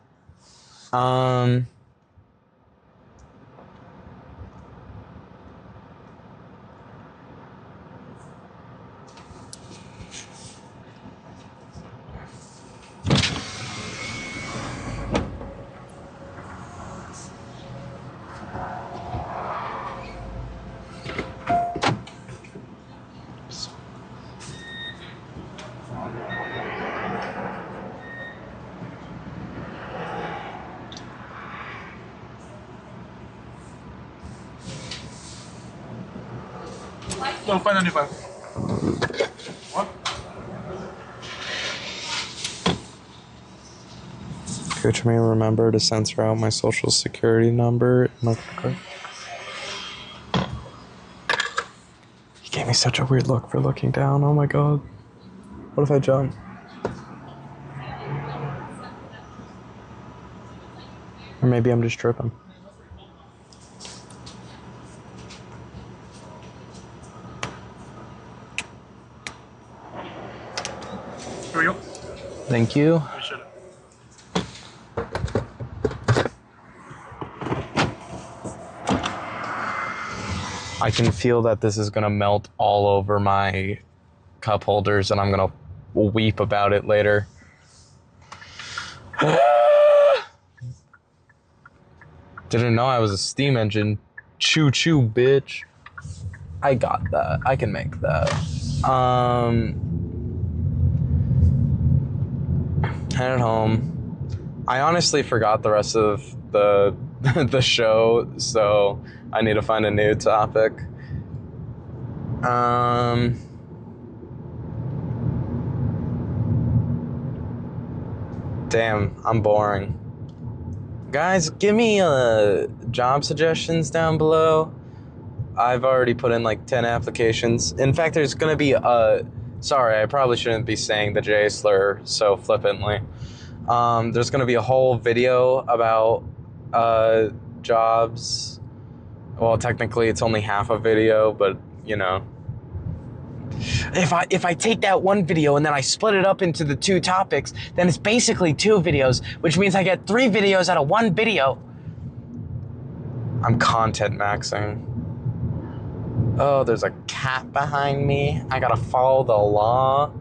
No, $5.95. What?
Could you remember to censor out my social security number? He gave me such a weird look for looking down. Oh my god. What if I jump? Or maybe I'm just tripping.
Here we go.
Thank you.
Appreciate it.
I can feel that this is gonna melt all over my cup holders and I'm gonna weep about it later. Didn't know I was a steam engine. Choo choo, bitch. I got that. I can make that. Headed home. I honestly forgot the rest of the the show, so I need to find a new topic. Damn, I'm boring. Guys, give me job suggestions down below. I've already put in like 10 applications. In fact, there's gonna be sorry, I probably shouldn't be saying the J slur so flippantly. There's gonna be a whole video about jobs. Well, technically it's only half a video, but you know. If I take that one video and then I split it up into the two topics, then it's basically 2 videos, which means I get 3 videos out of 1 video. I'm content maxing. Oh, there's a cat behind me. I gotta follow the law.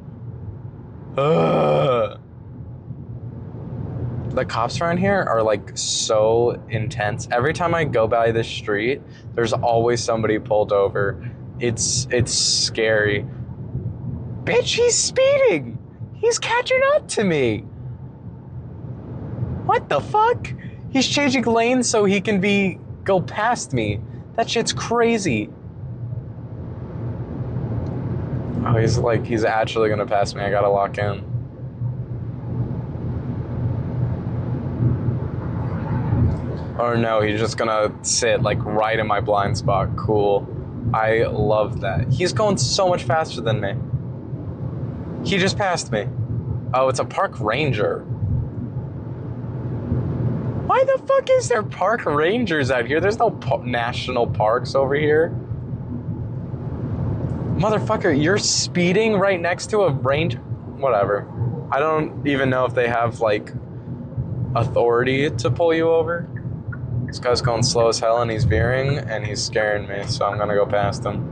Ugh. The cops around here are like so intense. Every time I go by this street, there's always somebody pulled over. It's scary. Bitch, he's speeding. He's catching up to me. What the fuck? He's changing lanes so he can go past me. That shit's crazy. Oh, he's actually gonna pass me. I gotta lock in. Or no, he's just gonna sit like right in my blind spot. Cool. I love that. He's going so much faster than me. He just passed me. Oh, it's a park ranger. Why the fuck is there park rangers out here? There's no national parks over here. Motherfucker, you're speeding right next to a ranger? Whatever. I don't even know if they have, like, authority to pull you over. This guy's going slow as hell and he's veering and he's scaring me, so I'm gonna go past him.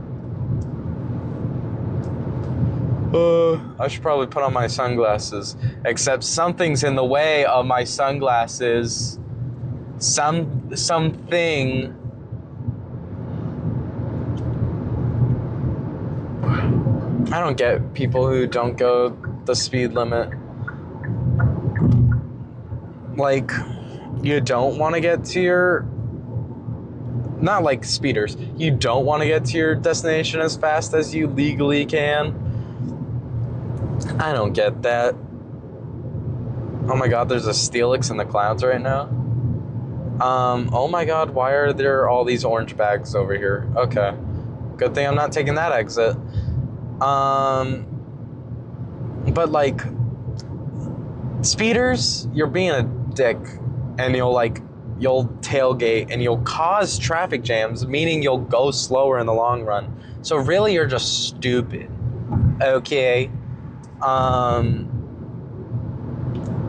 I should probably put on my sunglasses. Except something's in the way of my sunglasses. Something. I don't get people who don't go the speed limit. Like, you don't want to get to your... Not like speeders. You don't want to get to your destination as fast as you legally can. I don't get that. Oh my god, there's a Steelix in the clouds right now. Oh my god, why are there all these orange bags over here? Okay. Good thing I'm not taking that exit. But like, speeders, you're being a dick, and you'll tailgate and you'll cause traffic jams, meaning you'll go slower in the long run. So really, you're just stupid. Okay.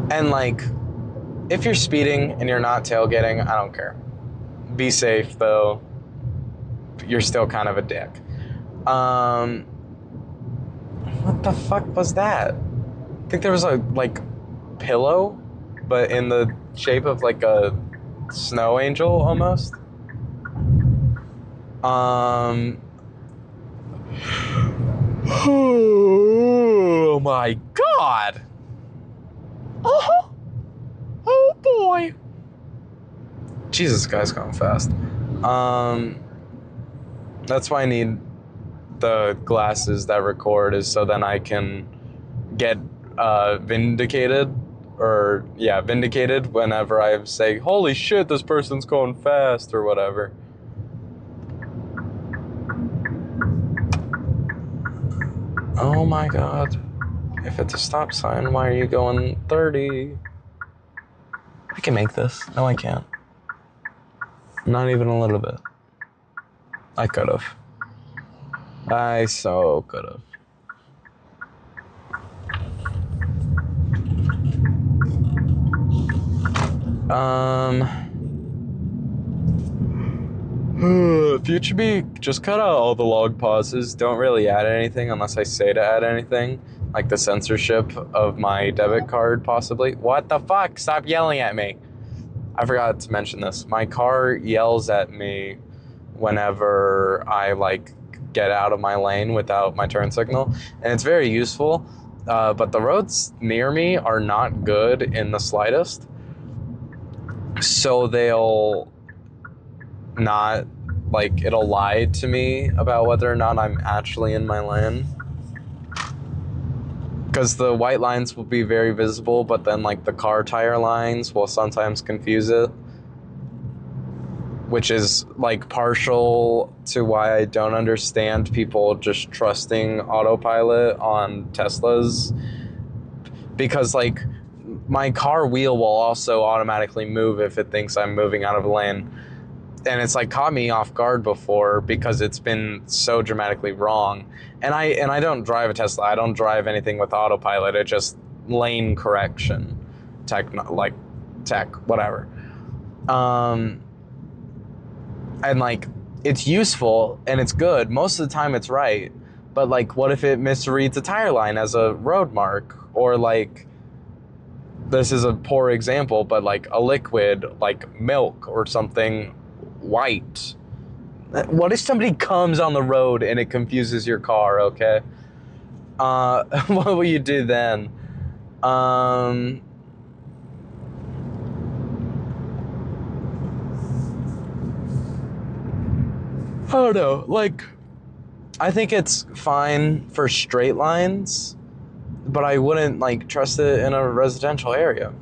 And like, if you're speeding and you're not tailgating, I don't care. Be safe though. You're still kind of a dick. What the fuck was that? I think there was a like pillow, but in the shape of like a snow angel almost. Oh my god. Oh boy. Jesus, guy's going fast. That's why I need the glasses that record, is so then I can get vindicated whenever I say, holy shit, this person's going fast or whatever. Oh my god. If it's a stop sign, why are you going 30? I can make this. No, I can't. Not even a little bit. I could have. I so could have. FutureBee, just cut out all the log pauses. Don't really add anything unless I say to add anything. Like the censorship of my debit card, possibly. What the fuck? Stop yelling at me. I forgot to mention this. My car yells at me whenever I, like, get out of my lane without my turn signal. And it's very useful. But the roads near me are not good in the slightest. So they'll not, like, it'll lie to me about whether or not I'm actually in my lane. Because the white lines will be very visible, but then, like, the car tire lines will sometimes confuse it. Which is, like, partial to why I don't understand people just trusting autopilot on Teslas. Because, like, my car wheel will also automatically move if it thinks I'm moving out of a lane. And it's, like, caught me off guard before because it's been so dramatically wrong. And I don't drive a Tesla. I don't drive anything with autopilot. It's just lane correction. Tech, whatever. And, like, it's useful and it's good. Most of the time it's right. But, like, what if it misreads a tire line as a road mark? Or, like, this is a poor example, but, like, a liquid, like milk or something white. What if somebody comes on the road and it confuses your car, okay? What will you do then? I don't know, like, I think it's fine for straight lines, but I wouldn't, like, trust it in a residential area.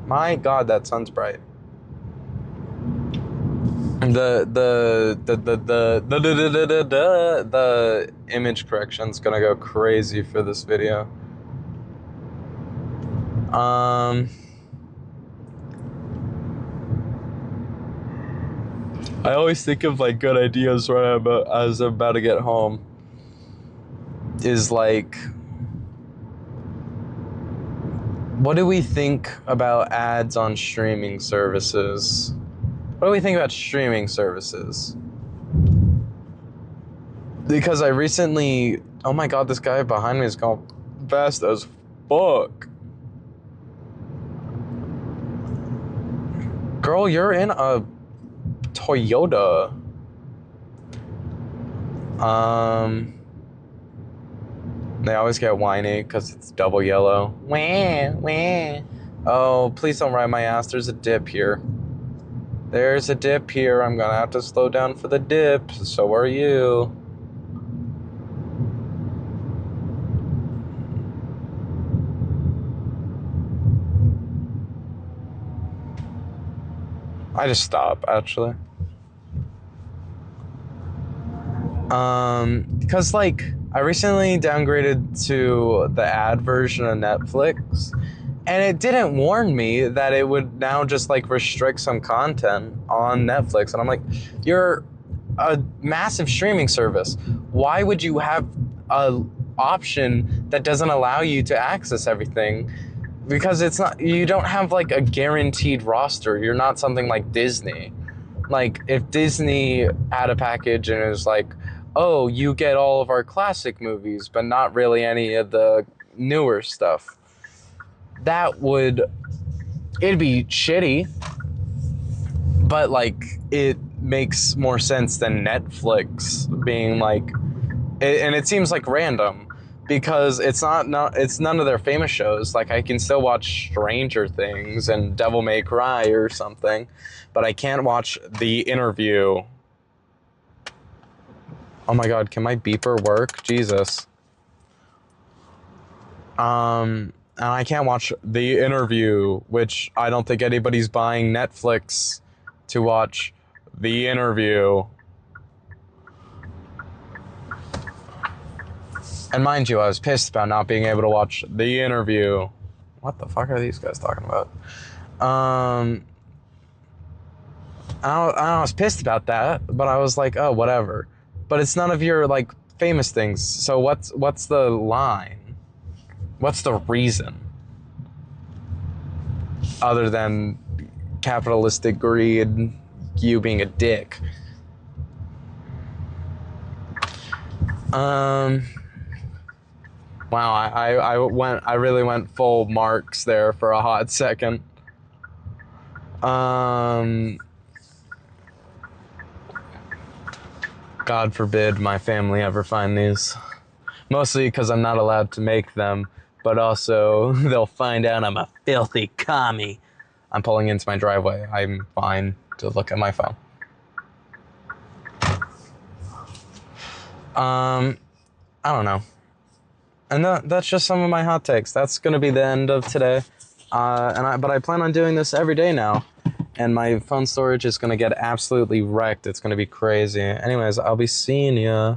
My god, that sun's bright. The image correction's gonna go crazy for this video. I always think of like good ideas when as I'm about to get home. Is like, what do we think about ads on streaming services? What do we think about streaming services? Because I recently, oh my god, this guy behind me is going fast as fuck. Girl, you're in a Toyota. They always get whiny because it's double yellow. Wah, wah. Oh, please don't ride my ass. There's a dip here. There's a dip here. I'm gonna have to slow down for the dip. So are you. I just stop, actually. Because like I recently downgraded to the ad version of Netflix, and it didn't warn me that it would now just like restrict some content on Netflix. And I'm like, you're a massive streaming service. Why would you have a option that doesn't allow you to access everything? Because it's not, you don't have like a guaranteed roster. You're not something like Disney. Like if Disney had a package and it was like, oh, you get all of our classic movies, but not really any of the newer stuff. It'd be shitty, but like it makes more sense than Netflix being like, and it seems like random because it's none of their famous shows. Like I can still watch Stranger Things and Devil May Cry or something, but I can't watch The Interview. Oh my god, can my beeper work? Jesus. And I can't watch The Interview, which I don't think anybody's buying Netflix to watch The Interview. And mind you, I was pissed about not being able to watch The Interview. What the fuck are these guys talking about? I was pissed about that, but I was like, oh, whatever. But it's none of your like famous things. So what's the line? What's the reason? Other than capitalistic greed, you being a dick. Wow, I really went full Marx there for a hot second. God forbid my family ever find these. Mostly because I'm not allowed to make them, but also they'll find out I'm a filthy commie. I'm pulling into my driveway. I'm fine to look at my phone. I don't know. And that's just some of my hot takes. That's gonna be the end of today. But I plan on doing this every day now. And my phone storage is gonna get absolutely wrecked. It's gonna be crazy. Anyways, I'll be seeing ya.